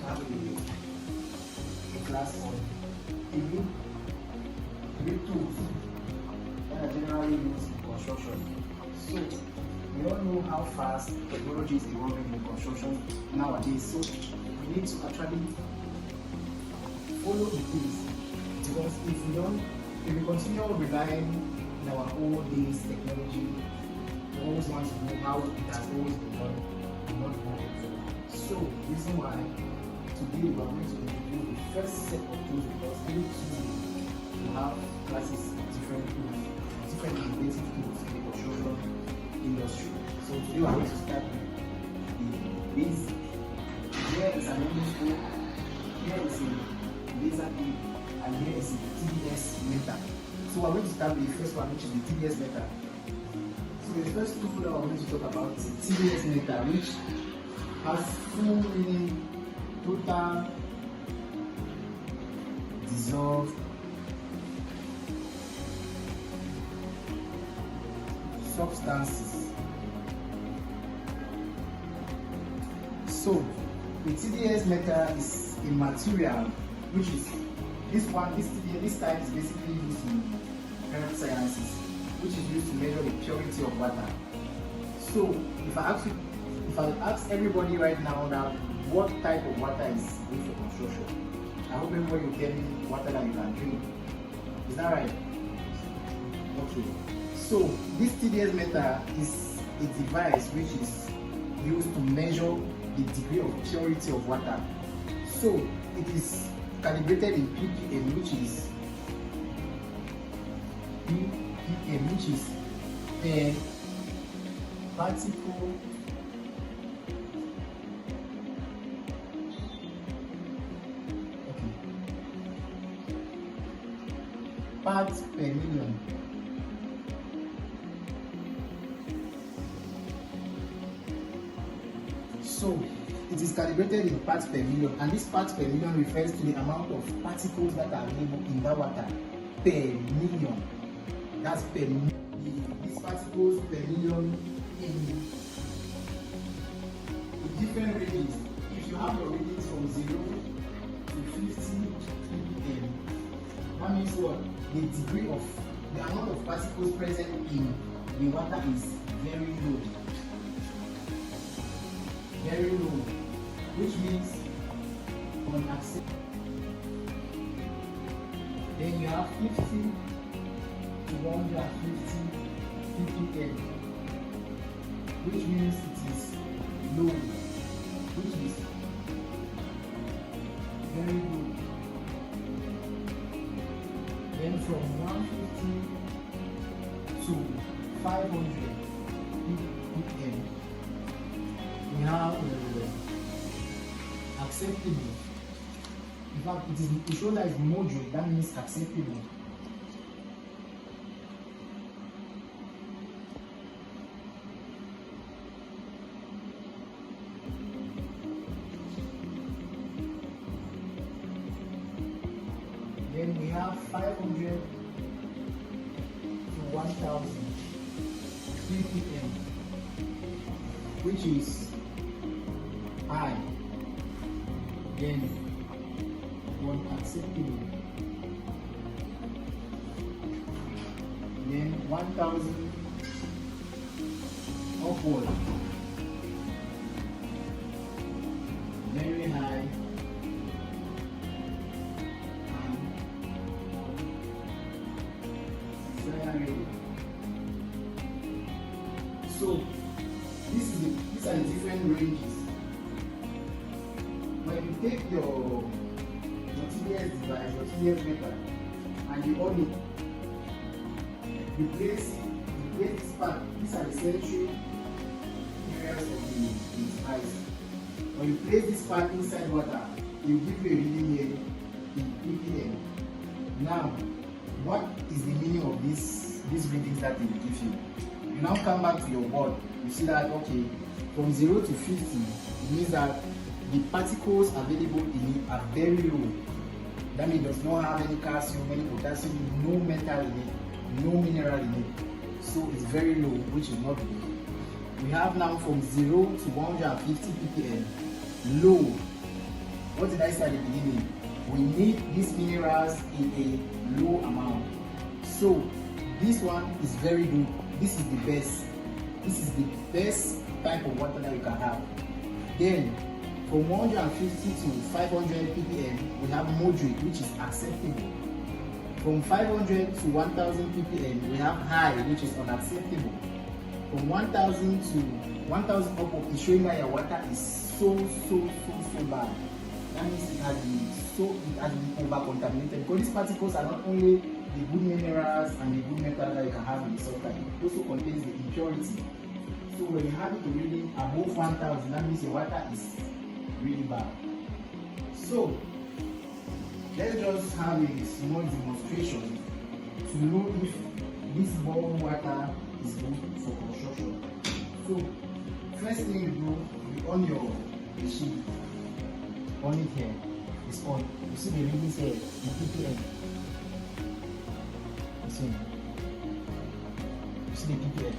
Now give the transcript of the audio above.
have a class on three tools that are generally used in construction. So we all know how fast technology is evolving in construction nowadays. So we need to actually follow the pace, because if we continue relying on our old days technology, we always want to know how it has always been done, not how it is. So reason why today we are going to review the first set of tools, because every Tuesday we have classes with different tools, different innovative tools in the construction industry. So today we are going to start with the basic. Here is an endoscope, here is a laser beam, and here is the TDS Meter. So we're going to start with the first one, which is the TDS Meter. So the first tool that we're going to talk about is the TDS Meter, which has full meaning total dissolved substances. So the TDS Meter is a material which is this type is basically used in earth sciences, which is used to measure the purity of water. So if I ask everybody right now that what type of water is good for construction, I hope everybody will tell me water that you can drink. Is that right? Okay. So this TDS Meter is a device which is used to measure the degree of purity of water. So it is calibrated in ppm, which is per particle parts per million. So it is calibrated in parts per million, and this parts per million refers to the amount of particles that are available in that water per million. That's per million. These particles per million in different ranges. If you have your readings from 0 to 50 ppm, that means what? The degree of the amount of particles present in the water is very low. Very low, which means unacceptable. Then you have 50 to 150 ppm, which means it is low, which is very low. Then from 150 to 500 ppm, we have acceptable. In fact, it shows that it's moderate, that means acceptable. Then we have 500 to 1000 ppm, which is high, then unacceptable. Then 1000 upward, very high, and very low. So these are the different ranges. When you take your TDS device, your TDS Meter, and you on it, you place this part. These are the sensory areas of the device. When you place this part inside water, you give you a reading here in ppm. Now, what is the meaning of these readings that they will give you? You now come back to your board. You see that, okay, from 0 to 50, it means that the particles available in it are very low. That means it does not have any calcium, any potassium, no metal in it, no mineral in it. So it's very low, which is not good. We have now from 0 to 150 ppm, low, what did I say at the beginning? We need these minerals in a low amount. So this one is very good. This is the best. This is the best type of water that you can have. Then from 150 to 500 ppm, we have moderate, which is acceptable. From 500 to 1000 ppm, we have high, which is unacceptable. From 1000 to 1000 upward is showing that your water is so bad. That means it has been over-contaminated, because these particles are not only the good minerals and the good metals that you can have in the soil, it also contains the impurity. So when you have it to reading above 1000, that means your water is really bad. So let's just have a small demonstration to know if this borehole water is good for construction. So first thing you do, you on your machine. On it here, it's on. You see the readings here, the ppm. You see the ppm.